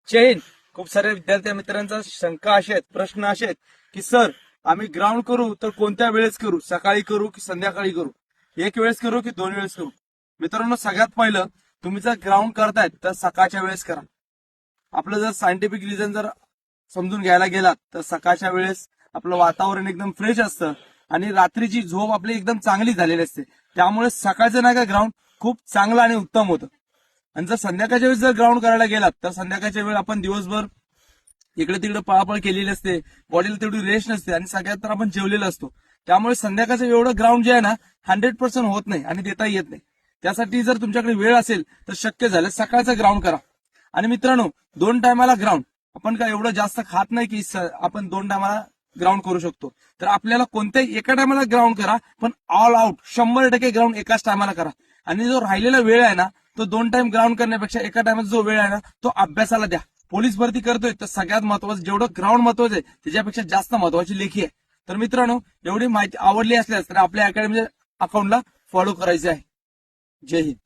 जय हिंद. खूप सारे विद्यार्थी मित्रांचा शंका अशा आहेत, प्रश्न असे आहेत की सर आम्ही ग्राउंड करू तर कोणत्या वेळेस करू, सकाळी करू की संध्याकाळी करू, एक वेळेस करू की दोन वेळेस करू. मित्रांनो, सगळ्यात पहिलं तुम्ही जर ग्राउंड करतायत तर सकाळच्या वेळेस करा. आपलं जर सायंटिफिक रिझन जर समजून घ्यायला गेलात तर सकाळच्या वेळेस आपलं वातावरण एकदम फ्रेश असतं आणि रात्रीची झोप आपली एकदम चांगली झालेली असते. त्यामुळे सकाळचं नाही का ग्राउंड खूप चांगलं आणि उत्तम होतं. आणि जर संध्याकाळच्या वेळेस जर ग्राउंड करायला गेलात तर संध्याकाळच्या वेळ आपण दिवसभर इकडे तिकडे पळापळ केलेली असते, बॉडीला तेवढी रेस्ट नसते आणि सगळ्यात तर आपण जेवलेलो असतो. त्यामुळे संध्याकाळचं एवढं ग्राउंड जे आहे ना 100% होत नाही आणि देता येत नाही. त्यासाठी जर तुमच्याकडे वेळ असेल तर शक्य झालं सकाळचं ग्राउंड करा. आणि मित्रांनो, 2 टायमाला ग्राउंड आपण काय एवढं जास्त खात नाही की आपण 2 टायमाला ग्राउंड करू शकतो. तर आपल्याला कोणत्याही एका टायमाला ग्राउंड करा, पण ऑल आउट 100% ग्राउंड एकाच टायमाला करा. आणि जो राहिलेला वेळ आहे ना तो 2 टाइम ग्राउंड करण्यापेक्षा एका टायमाचा जो वेळ आहे ना तो अभ्यासाला द्या. पोलीस भरती करतोय तर सगळ्यात महत्वाचं जेवढं ग्राउंड महत्वाचं आहे त्याच्यापेक्षा जास्त महत्वाची लेखी आहे. तर मित्रांनो, एवढी माहिती आवडली असल्यास तर आपल्या अकॅडमीच्या अकाउंटला फॉलो करायचे आहे. जय हिंद.